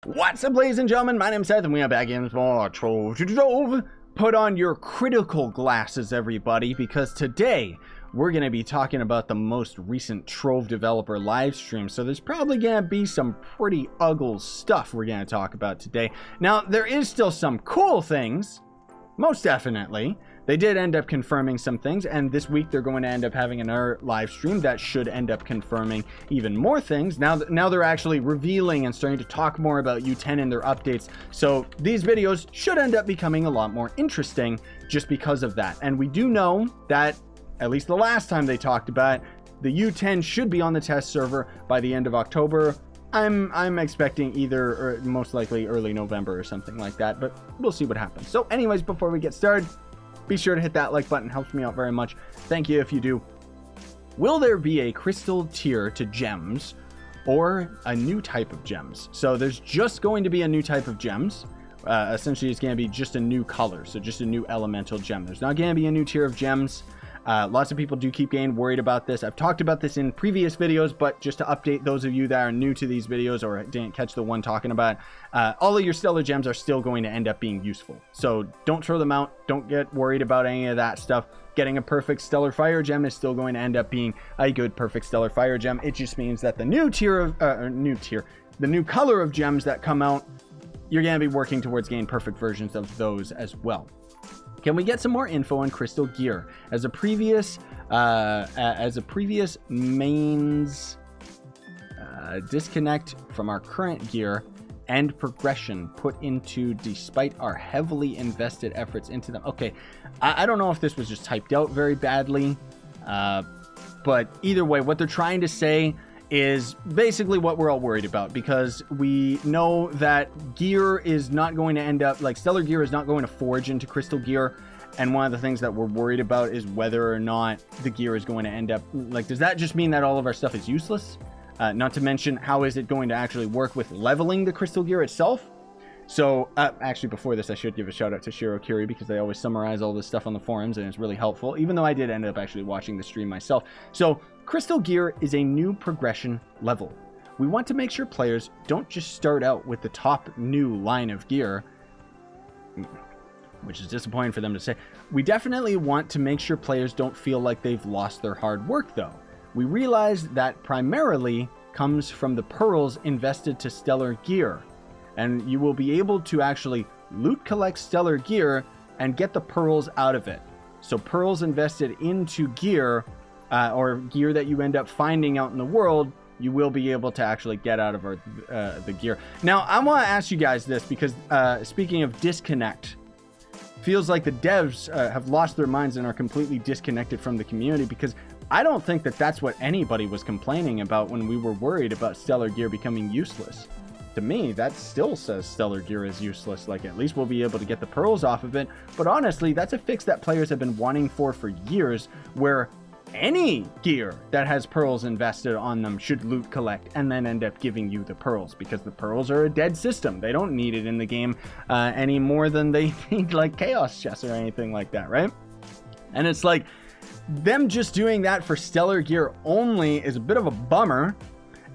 What's up, ladies and gentlemen? My name's Seth, and we are back in for Trove. Put on your critical glasses, everybody, because today we're going to be talking about the most recent Trove developer live stream. So there's probably going to be some pretty ugly stuff we're going to talk about today. Now, there is still some cool things, most definitely. They did end up confirming some things, and this week they're going to end up having another live stream that should end up confirming even more things. Now they're actually revealing and starting to talk more about U10 and their updates. So these videos should end up becoming a lot more interesting just because of that. And we do know that, at least the last time they talked about it, the U10 should be on the test server by the end of October. I'm expecting either, or most likely early November or something like that, but we'll see what happens. So anyways, before we get started, be sure to hit that like button. Helps me out very much. Thank you if you do. Will there be a crystal tier to gems or a new type of gems? So there's just going to be a new type of gems. Essentially, it's going to be just a new color. So just a new elemental gem. There's not going to be a new tier of gems. Lots of people do keep getting worried about this. I've talked about this in previous videos, but just to update those of you that are new to these videos or didn't catch the one talking about, all of your stellar gems are still going to end up being useful. So don't throw them out. Don't get worried about any of that stuff. Getting a perfect stellar fire gem is still going to end up being a good perfect stellar fire gem. It just means that the new tier of the new color of gems that come out, you're going to be working towards getting perfect versions of those as well. Can we get some more info on crystal gear? As a previous mains disconnect from our current gear and progression put into despite our heavily invested efforts into them. Okay, I don't know if this was just typed out very badly, but either way, what they're trying to say is basically what we're all worried about, because we know that gear is not going to end up, like stellar gear is not going to forge into crystal gear, and one of the things that we're worried about is whether or not the gear is going to end up, like, does that just mean that all of our stuff is useless? Not to mention, how is it going to actually work with leveling the crystal gear itself? So actually, before this, I should give a shout out to Shiro Curie, because they always summarize all this stuff on the forums, and it's really helpful, even though I did end up actually watching the stream myself. So crystal gear is a new progression level. We want to make sure players don't just start out with the top new line of gear, which is disappointing for them to say. We definitely want to make sure players don't feel like they've lost their hard work, though. We realize that primarily comes from the pearls invested to stellar gear, and you will be able to actually loot collect stellar gear and get the pearls out of it. So pearls invested into gear, or gear that you end up finding out in the world, you will be able to actually get out of the gear. Now, I want to ask you guys this, because speaking of disconnect, feels like the devs have lost their minds and are completely disconnected from the community, because I don't think that that's what anybody was complaining about when we were worried about stellar gear becoming useless. To me, that still says stellar gear is useless. Like, at least we'll be able to get the pearls off of it. But honestly, that's a fix that players have been wanting for years, where any gear that has pearls invested on them should loot collect and then end up giving you the pearls, because the pearls are a dead system. They don't need it in the game any more than they need like chaos chests or anything like that, right? And it's like, them just doing that for stellar gear only is a bit of a bummer.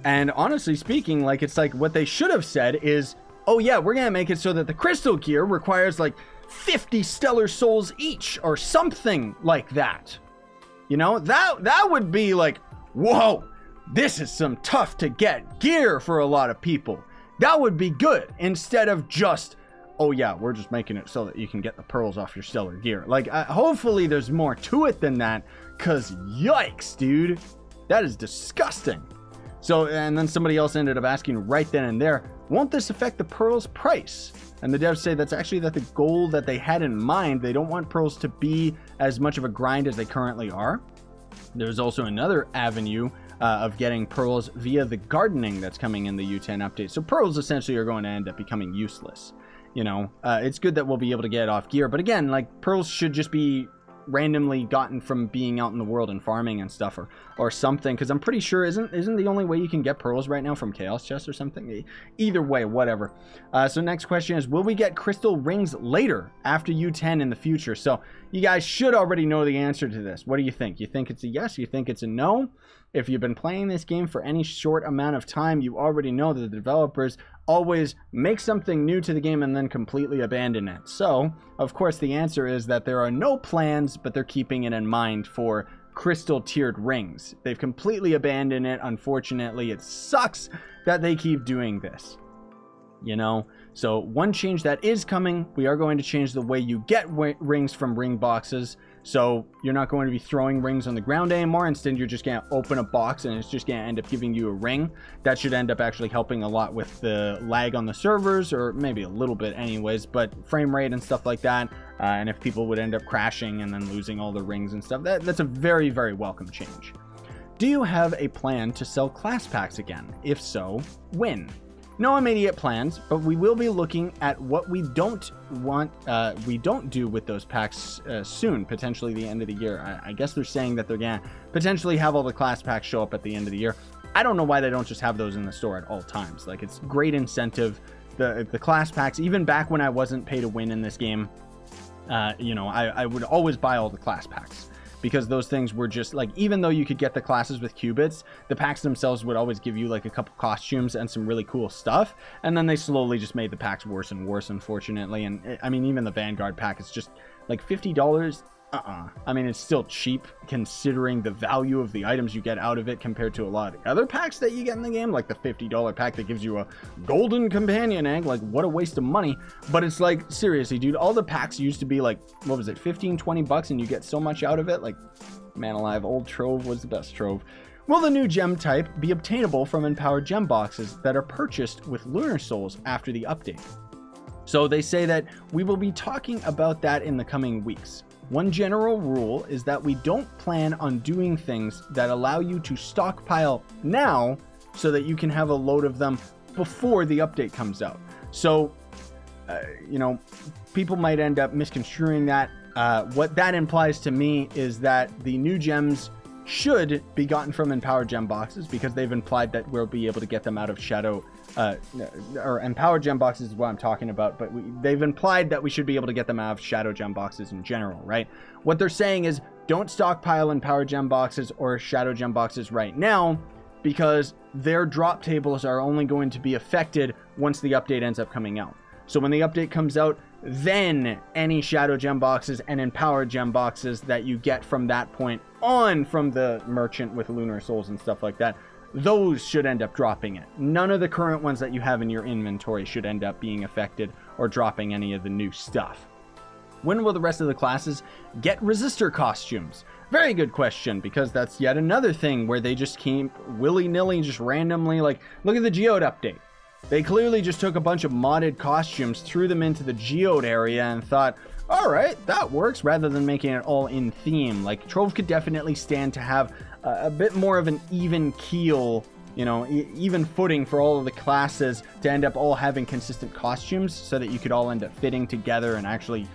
And honestly speaking, like, it's like what they should have said is, oh yeah, we're gonna make it so that the crystal gear requires like 50 stellar souls each or something like that. You know, that would be like, whoa, this is some tough to get gear for a lot of people. That would be good, instead of just, oh yeah, we're just making it so that you can get the pearls off your stellar gear. Like, hopefully there's more to it than that, because yikes, dude, that is disgusting. So, and then somebody else ended up asking right then and there, won't this affect the pearls price? And the devs say that's actually the goal that they had in mind. They don't want pearls to be as much of a grind as they currently are. There's also another avenue of getting pearls via the gardening that's coming in the U10 update. So pearls essentially are going to end up becoming useless. You know, it's good that we'll be able to get it off gear, but again, like, pearls should just be randomly gotten from being out in the world and farming and stuff, or something, because I'm pretty sure isn't the only way you can get pearls right now from chaos chests or something. Either way, whatever. So next question is, will we get crystal rings later after U10 in the future? So you guys should already know the answer to this. What do you think? You think it's a yes? You think it's a no? if you've been playing this game for any short amount of time, you already know that the developers always make something new to the game and then completely abandon it. So, of course, the answer is that there are no plans, but they're keeping it in mind for crystal tiered rings. They've completely abandoned it. Unfortunately, it sucks that they keep doing this. You know, so one change that is coming, we are going to change the way you get rings from ring boxes. So you're not going to be throwing rings on the ground anymore. Instead, you're just going to open a box and it's just going to end up giving you a ring. That should end up actually helping a lot with the lag on the servers, or maybe a little bit anyways, but frame rate and stuff like that. And if people would end up crashing and then losing all the rings and stuff, that's a very, very welcome change. Do you have a plan to sell class packs again? If so, when? No immediate plans, but we will be looking at what we don't do with those packs soon, potentially the end of the year. I guess they're saying that they're gonna potentially have all the class packs show up at the end of the year. I don't know why they don't just have those in the store at all times. Like, it's great incentive. The class packs, even back when I wasn't pay to win in this game, you know, I would always buy all the class packs. Because those things were just like, even though you could get the classes with qubits, the packs themselves would always give you like a couple costumes and some really cool stuff. And then they slowly just made the packs worse and worse, unfortunately. And I mean, even the Vanguard pack is just like $50. I mean, it's still cheap considering the value of the items you get out of it compared to a lot of the other packs that you get in the game, like the $50 pack that gives you a golden companion egg. Like, what a waste of money. But it's like, seriously, dude, all the packs used to be like, what was it, 15-20 bucks, and you get so much out of it. Like, man alive, old Trove was the best Trove. Will the new gem type be obtainable from empowered gem boxes that are purchased with lunar souls after the update? So they say that we will be talking about that in the coming weeks. One general rule is that we don't plan on doing things that allow you to stockpile now so that you can have a load of them before the update comes out. So, you know, people might end up misconstruing that. What that implies to me is that the new gems should be gotten from empowered gem boxes, because they've implied that we'll be able to get them out of shadow, or empowered gem boxes is what I'm talking about, but they've implied that we should be able to get them out of shadow gem boxes in general, right? What they're saying is, don't stockpile empowered gem boxes or shadow gem boxes right now, because their drop tables are only going to be affected once the update ends up coming out. So when the update comes out, then any shadow gem boxes and empowered gem boxes that you get from that point on from the merchant with lunar souls and stuff like that, those should end up dropping it. None of the current ones that you have in your inventory should end up being affected or dropping any of the new stuff. When will the rest of the classes get resistor costumes? Very good question, because that's yet another thing where they just keep willy-nilly, just randomly, like, look at the Geode update. They clearly just took a bunch of modded costumes, threw them into the Geode area, and thought, all right, that works, rather than making it all in theme. Like, Trove could definitely stand to have a bit more of an even keel, you know, even footing for all of the classes to end up all having consistent costumes so that you could all end up fitting together and actually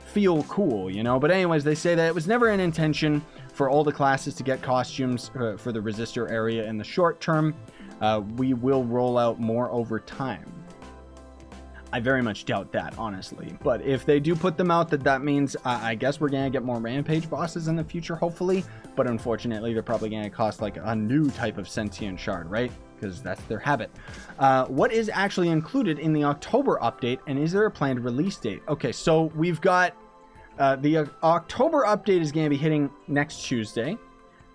feel cool, you know. But anyways, they say that it was never an intention for all the classes to get costumes for the resistor area in the short term. We will roll out more over time. I very much doubt that, honestly. But if they do put them out, that means I guess we're going to get more Rampage bosses in the future, hopefully. But unfortunately, they're probably going to cost like a new type of Sentient Shard, right? Because that's their habit. What is actually included in the October update, and is there a planned release date? Okay, so we've got the October update is going to be hitting next Tuesday.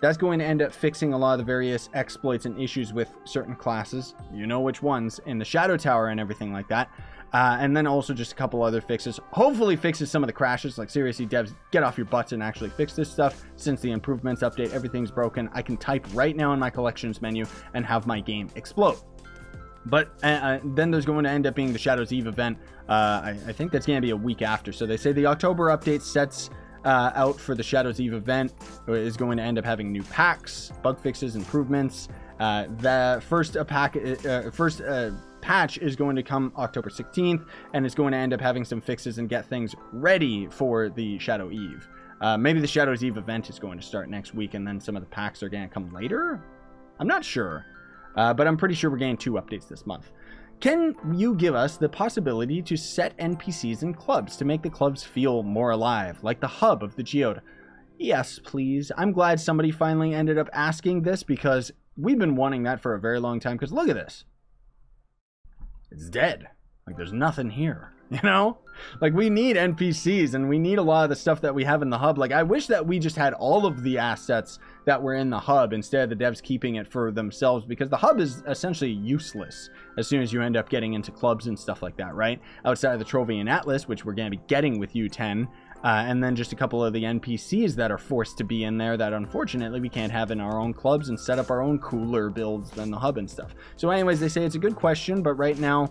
That's going to end up fixing a lot of the various exploits and issues with certain classes. You know which ones, in the Shadow Tower and everything like that. And then also just a couple other fixes. Hopefully fixes some of the crashes. Like, seriously, devs, get off your butts and actually fix this stuff. Since the improvements update, everything's broken. I can type right now in my collections menu and have my game explode. But then there's going to end up being the Shadow's Eve event. I think that's going to be a week after. So they say the October update sets out for the Shadow's Eve event is going to end up having new packs, bug fixes, improvements. The first patch is going to come October 16th, and it's going to end up having some fixes and get things ready for the Shadow Eve. Maybe the Shadow's Eve event is going to start next week, and then some of the packs are going to come later. I'm not sure, but I'm pretty sure we're getting 2 updates this month. Can you give us the possibility to set NPCs in clubs to make the clubs feel more alive, like the hub of the Geode? Yes, please. I'm glad somebody finally ended up asking this, because we've been wanting that for a very long time. Because look at this. It's dead. Like, there's nothing here, you know? Like, we need NPCs, and we need a lot of the stuff that we have in the hub. Like, I wish that we just had all of the assets that were in the hub instead of the devs keeping it for themselves, because the hub is essentially useless as soon as you end up getting into clubs and stuff like that, right? Outside of the Trove and Atlas, which we're going to be getting with U10, and then just a couple of the NPCs that are forced to be in there that unfortunately we can't have in our own clubs and set up our own cooler builds than the hub and stuff. So anyways, they say it's a good question, but right now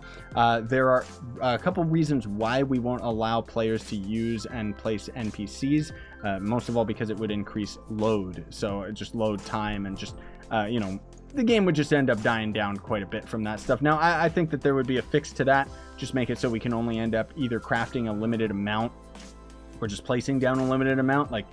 there are a couple reasons why we won't allow players to use and place NPCs. Most of all because it would increase load. So just load time and just, you know, the game would just end up dying down quite a bit from that stuff. Now, I think that there would be a fix to that. Just make it so we can only end up either crafting a limited amount or just placing down a limited amount. Like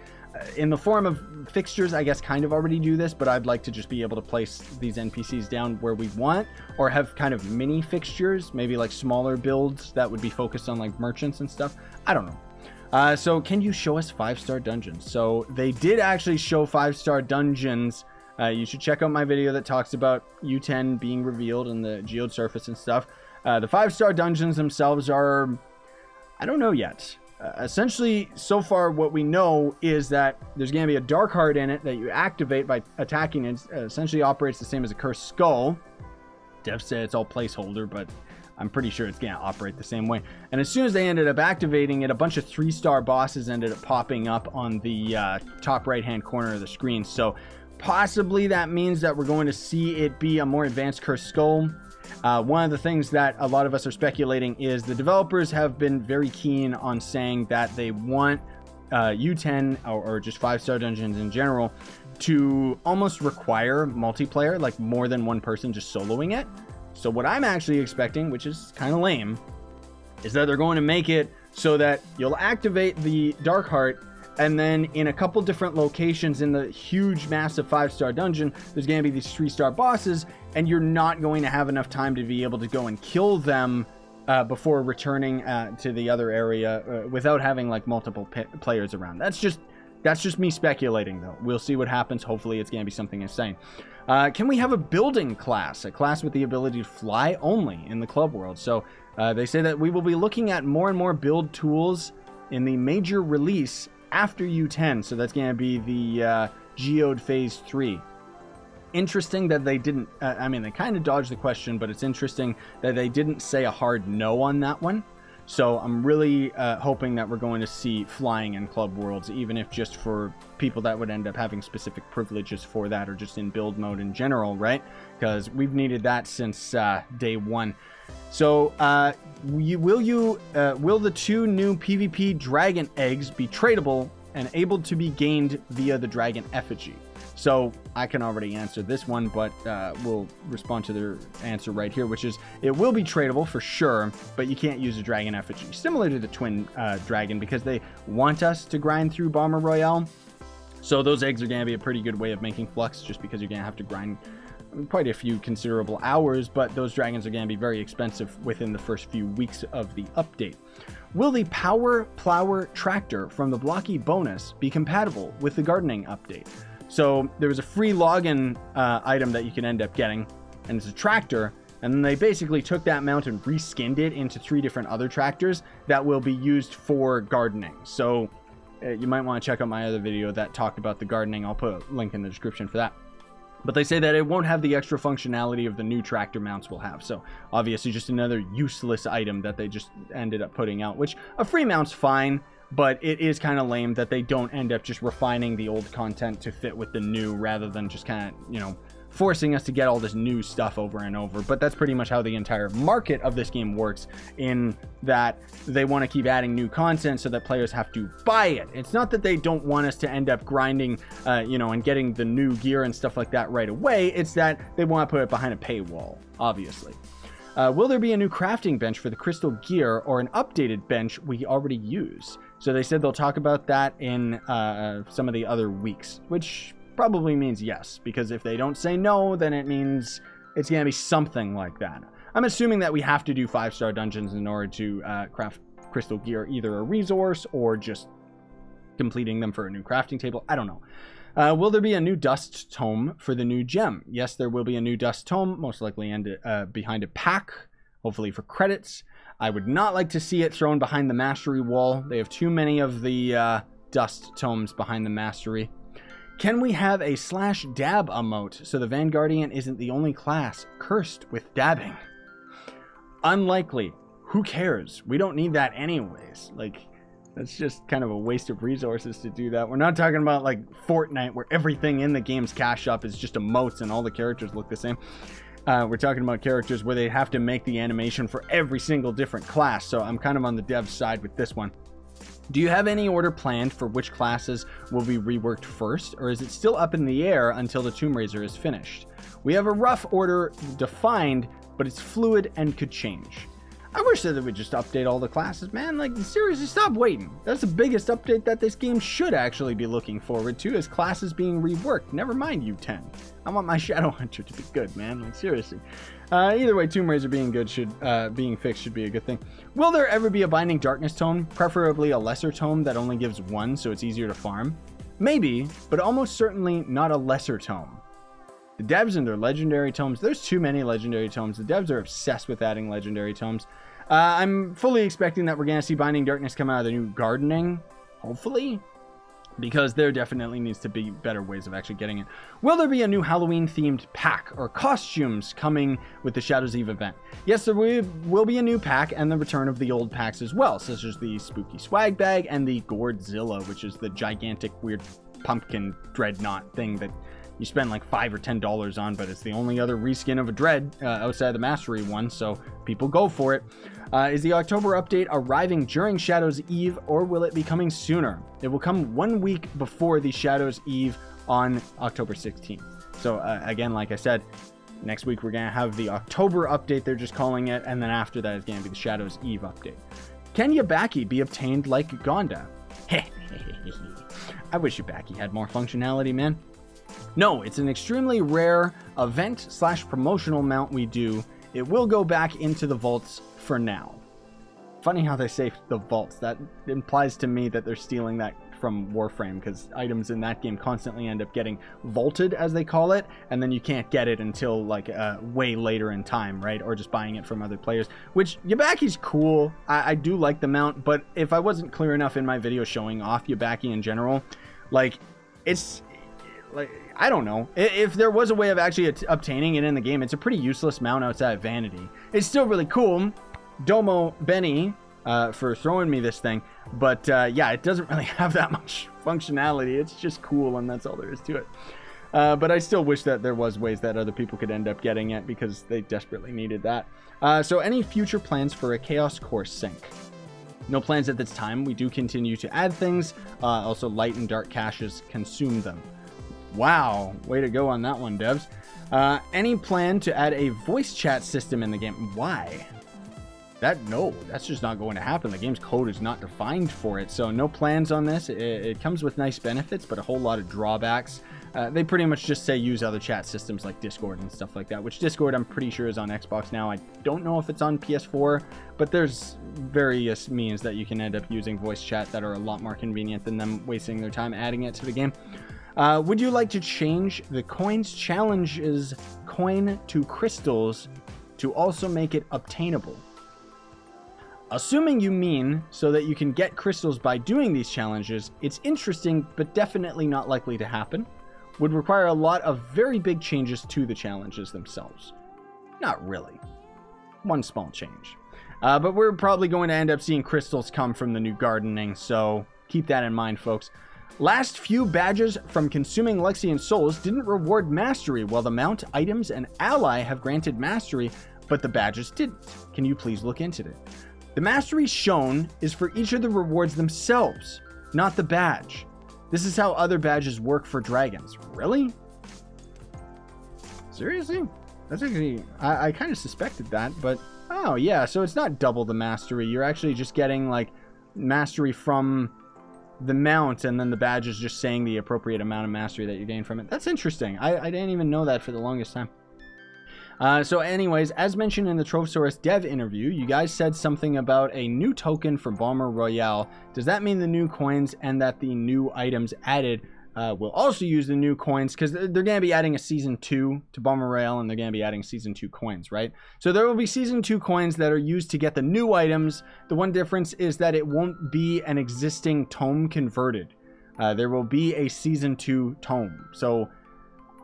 in the form of fixtures, I guess kind of already do this, but I'd like to just be able to place these NPCs down where we want, or have kind of mini fixtures, maybe like smaller builds that would be focused on like merchants and stuff. I don't know. So can you show us 5-star dungeons? So they did actually show 5-star dungeons. You should check out my video that talks about U10 being revealed and the geode surface and stuff. The 5-star dungeons themselves are, I don't know yet. Essentially, so far what we know is that there's going to be a dark heart in it that you activate by attacking it. Essentially operates the same as a cursed skull. Devs say it's all placeholder, but I'm pretty sure it's going to operate the same way. And as soon as they ended up activating it, a bunch of 3-star bosses ended up popping up on the top right-hand corner of the screen. So possibly that means that we're going to see it be a more advanced cursed skull. One of the things that a lot of us are speculating is the developers have been very keen on saying that they want U10 or just 5-star dungeons in general to almost require multiplayer, like more than one person just soloing it. So what I'm actually expecting, which is kind of lame, is that they're going to make it so that you'll activate the Dark Heart, and then in a couple different locations in the huge, massive 5-star dungeon, there's going to be these 3-star bosses, and you're not going to have enough time to be able to go and kill them before returning to the other area without having like multiple players around. That's just me speculating, though. We'll see what happens. Hopefully it's going to be something insane. Can we have a building class, a class with the ability to fly only in the club world? So they say that we will be looking at more and more build tools in the major release after U10. So that's going to be the Geode Phase 3. Interesting that they didn't, I mean, they kind of dodged the question, but it's interesting that they didn't say a hard no on that one. So I'm really hoping that we're going to see flying in club worlds, even if just for people that would end up having specific privileges for that, or just in build mode in general, right? Because we've needed that since day one. So will the 2 new PvP dragon eggs be tradable and able to be gained via the dragon effigy? So I can already answer this one, but we'll respond to their answer right here, which is it will be tradable for sure, but you can't use a dragon effigy. Similar to the twin dragon, because they want us to grind through Bomber Royale. So those eggs are going to be a pretty good way of making flux, just because you're going to have to grind quite a few considerable hours, but those dragons are going to be very expensive within the first few weeks of the update. Will the Power Plower Tractor from the Blocky bonus be compatible with the gardening update? So there was a free login item that you can end up getting, and it's a tractor, and then they basically took that mount and reskinned it into 3 different other tractors that will be used for gardening. So you might want to check out my other video that talked about the gardening. I'll put a link in the description for that. But they say that it won't have the extra functionality of the new tractor mounts will have. So obviously just another useless item that they just ended up putting out, which a free mount's fine. But it is kind of lame that they don't end up just refining the old content to fit with the new, rather than just kind of, you know, forcing us to get all this new stuff over and over. But that's pretty much how the entire market of this game works, in that they want to keep adding new content so that players have to buy it. It's not that they don't want us to end up grinding, you know, and getting the new gear and stuff like that right away. It's that they want to put it behind a paywall, obviously. Will there be a new crafting bench for the crystal gear, or an updated bench we already use? So they said they'll talk about that in some of the other weeks, which probably means yes, because if they don't say no, then it means it's going to be something like that. I'm assuming that we have to do 5-star dungeons in order to craft crystal gear, either a resource or just completing them for a new crafting table. I don't know. Will there be a new dust tome for the new gem? Yes, there will be a new dust tome, most likely behind a pack, hopefully for credits. I would not like to see it thrown behind the mastery wall. They have too many of the dust tomes behind the mastery. Can we have a /dab emote so the Vanguardian isn't the only class cursed with dabbing? Unlikely. Who cares? We don't need that anyways. Like, that's just kind of a waste of resources to do that. We're not talking about like Fortnite where everything in the game's cash up is just emotes and all the characters look the same. We're talking about characters where they have to make the animation for every single different class. So I'm kind of on the dev side with this one. Do you have any order planned for which classes will be reworked first, or is it still up in the air until the Tomb Raiser is finished? We have a rough order defined, but it's fluid and could change. I wish that they would just update all the classes, man. Like, seriously, stop waiting. That's the biggest update that this game should actually be looking forward to, is classes being reworked. Never mind U10. I want my Shadow Hunter to be good, man. Like, seriously. Either way, Tomb Raiser being fixed should be a good thing. Will there ever be a Binding Darkness tome? Preferably a lesser tome that only gives one, so it's easier to farm? Maybe, but almost certainly not a lesser tome. The devs and their legendary tomes, there's too many legendary tomes. The devs are obsessed with adding legendary tomes. I'm fully expecting that we're going to see Binding Darkness come out of the new gardening, hopefully, because there definitely needs to be better ways of actually getting it. Will there be a new Halloween-themed pack or costumes coming with the Shadows Eve event? Yes, there will be a new pack and the return of the old packs as well, such as the Spooky Swag Bag and the Gourdzilla, which is the gigantic, weird pumpkin dreadnought thing that you spend like $5 or $10 on, but it's the only other reskin of a dread outside the Mastery one, so people go for it. Is the October update arriving during Shadows Eve, or will it be coming sooner? It will come 1 week before the Shadows Eve on October 16th. So again, like I said, next week we're going to have the October update, they're just calling it, and then after that is going to be the Shadows Eve update. Can Yabaki be obtained like Gonda? I wish Yabaki had more functionality, man. No, it's an extremely rare event/promotional mount we do. It will go back into the vaults for now. Funny how they say the vaults. That implies to me that they're stealing that from Warframe, because items in that game constantly end up getting vaulted, as they call it, and then you can't get it until like way later in time, right? Or just buying it from other players, which Yabaki's cool. I do like the mount, but if I wasn't clear enough in my video showing off Yabaki in general, like, it's like, I don't know. If there was a way of actually obtaining it in the game, it's a pretty useless mount outside of Vanity. It's still really cool. Domo Benny for throwing me this thing. But yeah, it doesn't really have that much functionality. It's just cool, and that's all there is to it. But I still wish that there was ways that other people could end up getting it, because they desperately needed that. So any future plans for a Chaos Core sync? No plans at this time. We do continue to add things. Also, light and dark caches consume them. Wow, way to go on that one, devs. Any plan to add a voice chat system in the game? Why? No, that's just not going to happen. The game's code is not defined for it, so no plans on this. It comes with nice benefits, but a whole lot of drawbacks. They pretty much just say use other chat systems like Discord and stuff like that, which Discord I'm pretty sure is on Xbox now. I don't know if it's on PS4, but there's various means that you can end up using voice chat that are a lot more convenient than them wasting their time adding it to the game. Would you like to change the coins challenges coin to crystals to also make it obtainable? Assuming you mean so that you can get crystals by doing these challenges, it's interesting, but definitely not likely to happen. Would require a lot of very big changes to the challenges themselves. Not really. One small change. But we're probably going to end up seeing crystals come from the new gardening, so keep that in mind, folks. Last few badges from consuming Lexian Souls didn't reward mastery, while the mount, items, and ally have granted mastery, but the badges didn't. Can you please look into it? The mastery shown is for each of the rewards themselves, not the badge. This is how other badges work for dragons. Really? Seriously? That's actually, I kind of suspected that, but oh yeah, so it's not double the mastery. You're actually just getting like mastery from the mount, and then the badge is just saying the appropriate amount of mastery that you gain from it. That's interesting. I didn't even know that for the longest time. So anyways, as mentioned in the Trovesaurus dev interview, you guys said something about a new token for Bomber Royale. Does that mean the new coins and that the new items added will also use the new coins? Because they're going to be adding a Season 2 to Bomber Royale, and they're going to be adding Season 2 coins, right? So there will be Season 2 coins that are used to get the new items. The one difference is that it won't be an existing tome converted. There will be a Season 2 tome. So,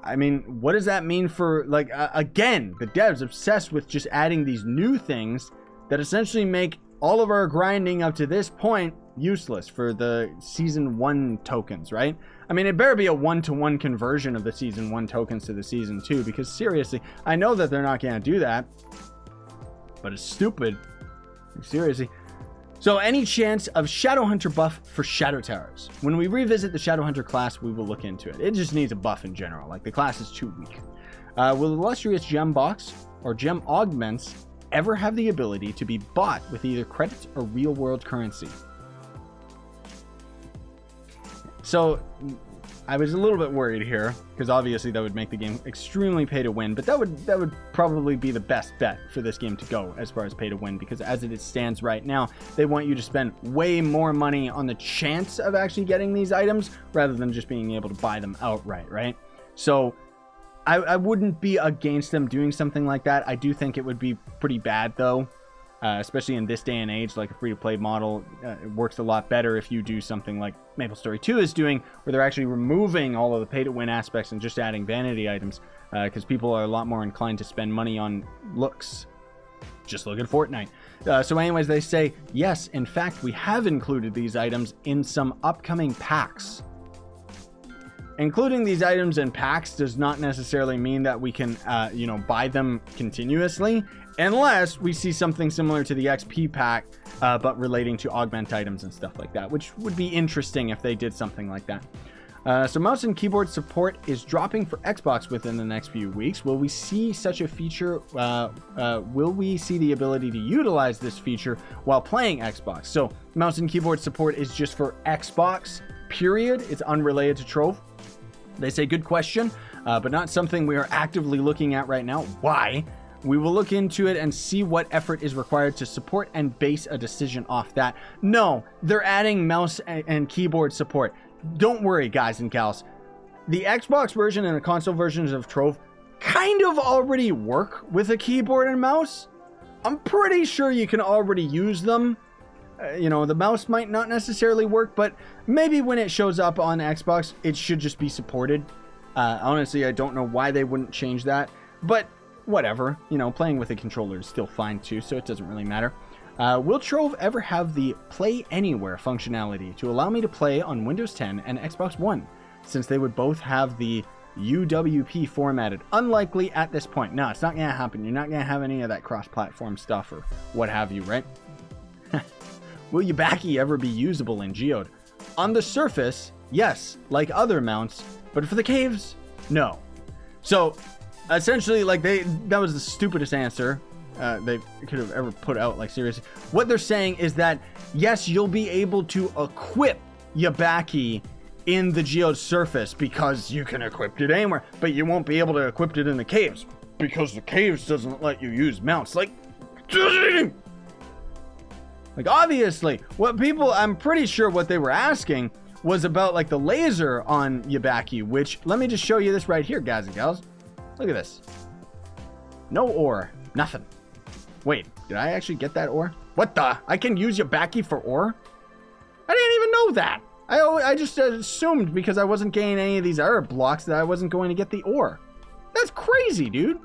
I mean, what does that mean for, like, again, the devs obsessed with just adding these new things that essentially make all of our grinding up to this point useless for the Season 1 tokens, right? I mean, it better be a 1-to-1 conversion of the Season 1 tokens to the Season 2, because seriously, I know that they're not going to do that, but it's stupid. Seriously. So, any chance of Shadowhunter buff for Shadow Towers? When we revisit the Shadowhunter class, we will look into it. It just needs a buff in general. Like, the class is too weak. Will Illustrious Gem Box or Gem Augments ever have the ability to be bought with either credits or real-world currency? So, I was a little bit worried here, because obviously that would make the game extremely pay to win, but that would probably be the best bet for this game to go as far as pay to win, because as it stands right now, they want you to spend way more money on the chance of actually getting these items rather than just being able to buy them outright, right? So I wouldn't be against them doing something like that. I do think it would be pretty bad though. Especially in this day and age, like a free-to-play model, it works a lot better if you do something like MapleStory 2 is doing, where they're actually removing all of the pay-to-win aspects and just adding vanity items, because people are a lot more inclined to spend money on looks. Just look at Fortnite. So anyways, they say, yes, in fact, we have included these items in some upcoming packs. Including these items in packs does not necessarily mean that we can, buy them continuously, unless we see something similar to the XP pack, but relating to augment items and stuff like that, which would be interesting if they did something like that. So mouse and keyboard support is dropping for Xbox within the next few weeks. Will we see such a feature? Will we see the ability to utilize this feature while playing Xbox? So mouse and keyboard support is just for Xbox, period. It's unrelated to Trove. They say, good question, but not something we are actively looking at right now. Why? We will look into it and see what effort is required to support and base a decision off that. No, they're adding mouse and keyboard support. Don't worry, guys and gals. The Xbox version and the console versions of Trove kind of already work with a keyboard and mouse. I'm pretty sure you can already use them. The mouse might not necessarily work, but maybe when it shows up on Xbox, it should just be supported. Honestly, I don't know why they wouldn't change that, but whatever. Playing with a controller is still fine too, so it doesn't really matter. Will Trove ever have the Play Anywhere functionality to allow me to play on Windows 10 and Xbox One, since they would both have the UWP formatted? Unlikely at this point. No, it's not going to happen. You're not going to have any of that cross-platform stuff or what have you, right? Will Yubaki ever be usable in Geode? On the surface, yes, like other mounts, but for the caves, no. So, essentially, that was the stupidest answer they could have ever put out, like, seriously. What they're saying is that, yes, you'll be able to equip Yubaki in the Geode surface because you can equip it anywhere, but you won't be able to equip it in the caves because the caves doesn't let you use mounts. Like, obviously, I'm pretty sure what they were asking was about, like, the laser on Yubaki, which, let me just show you this right here, guys and gals. Look at this. No ore. Nothing. Wait, did I actually get that ore? What the? I can use Yubaki for ore? I didn't even know that. I just assumed because I wasn't getting any of these Arab blocks that I wasn't going to get the ore. That's crazy, dude.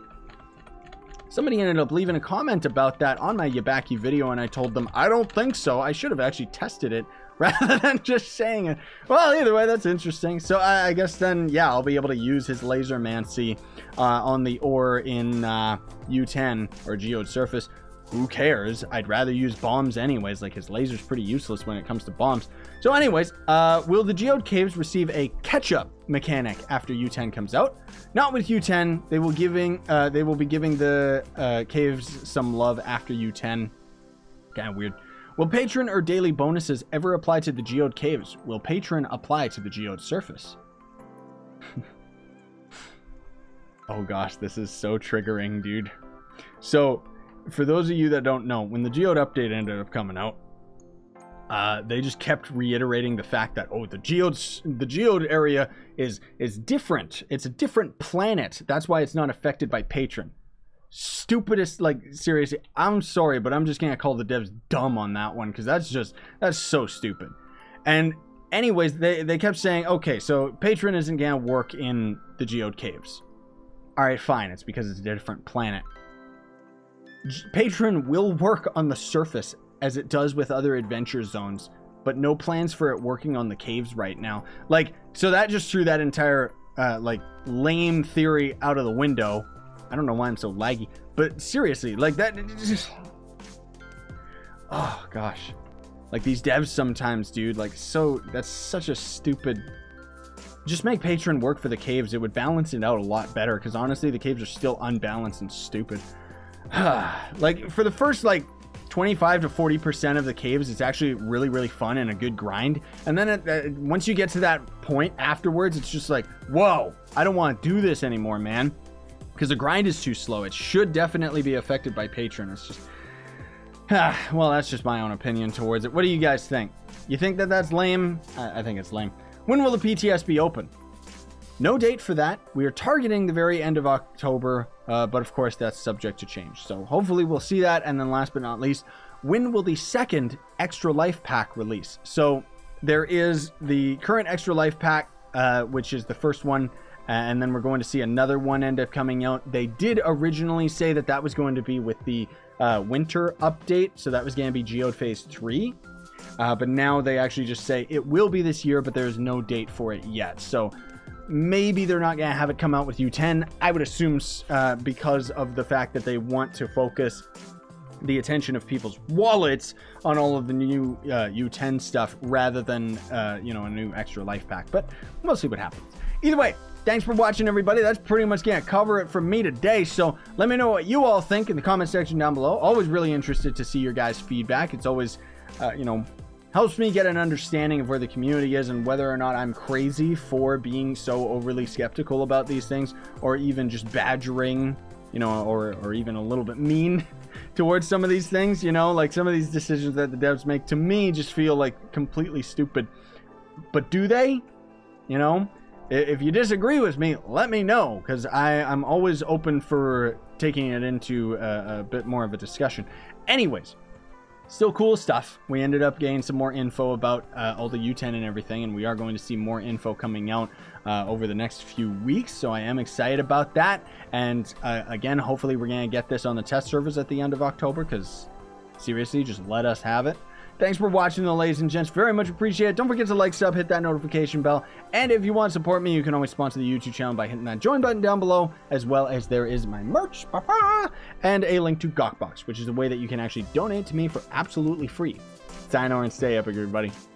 Somebody ended up leaving a comment about that on my Yubaki video, and I told them, I don't think so. I should have actually tested it rather than just saying it. Well, either way, that's interesting. So I guess then, yeah, I'll be able to use his Lasermancy on the ore in U10 or Geode Surface. Who cares? I'd rather use bombs anyways. Like, his laser's pretty useless when it comes to bombs. So anyways, will the Geode Caves receive a catch-up mechanic after U10 comes out? Not with U10. They will be giving the caves some love after U10. Kind of weird. Will patron or daily bonuses ever apply to the Geode Caves? Will patron apply to the Geode Surface? Oh gosh, this is so triggering, dude. So, for those of you that don't know, when the Geode update ended up coming out, they just kept reiterating the fact that, oh, the Geode area is different. It's a different planet. That's why it's not affected by Patron. Stupidest, like, seriously, I'm sorry, but I'm just gonna call the devs dumb on that one, because that's so stupid. And anyways, they kept saying, okay, so Patron isn't gonna work in the Geode caves. All right, fine, it's because it's a different planet. Patron will work on the surface as it does with other adventure zones, but no plans for it working on the caves right now. Like, so that just threw that entire like lame theory out of the window. I don't know why I'm so laggy, but seriously, like that just, oh gosh, like these devs sometimes, dude, like, so that's such a stupid. Just make Patron work for the caves. It would balance it out a lot better, because honestly the caves are still unbalanced and stupid. Like, for the first like 25 to 40% of the caves, it's actually really, really fun and a good grind. And then once you get to that point afterwards, it's just like, whoa, I don't want to do this anymore, man. Because the grind is too slow. It should definitely be affected by Patron. It's just, well, that's just my own opinion towards it. What do you guys think? You think that that's lame? I think it's lame. When will the PTS be open? No date for that. We are targeting the very end of October, but of course that's subject to change. So hopefully we'll see that. And then last but not least, when will the second Extra Life Pack release? So there is the current Extra Life Pack, which is the first one, and then we're going to see another one end up coming out. They did originally say that that was going to be with the winter update, so that was going to be Geode Phase 3. But now they actually just say it will be this year, but there's no date for it yet. So maybe they're not going to have it come out with U10. I would assume because of the fact that they want to focus the attention of people's wallets on all of the new U10 stuff rather than, you know, a new Extra Life Pack. But we'll see what happens. Either way, thanks for watching, everybody. That's pretty much going to cover it from me today. So let me know what you all think in the comment section down below. Always really interested to see your guys' feedback. It's always, you know, helps me get an understanding of where the community is and whether or not I'm crazy for being so overly skeptical about these things, or even just badgering, you know, or even a little bit mean towards some of these things, you know, like some of these decisions that the devs make to me just feel like completely stupid. But do they? You know, if you disagree with me, let me know, because I'm always open for taking it into a bit more of a discussion. Anyways, still cool stuff. We ended up getting some more info about all the U10 and everything, and we are going to see more info coming out over the next few weeks, so I am excited about that. And again, hopefully we're going to get this on the test servers at the end of October, because seriously, just let us have it. Thanks for watching, though, ladies and gents. Very much appreciate it. Don't forget to like, sub, hit that notification bell. And if you want to support me, you can always sponsor the YouTube channel by hitting that join button down below, as well as there is my merch, and a link to Gawkbox, which is a way that you can actually donate to me for absolutely free. Sayonara and stay epic, everybody.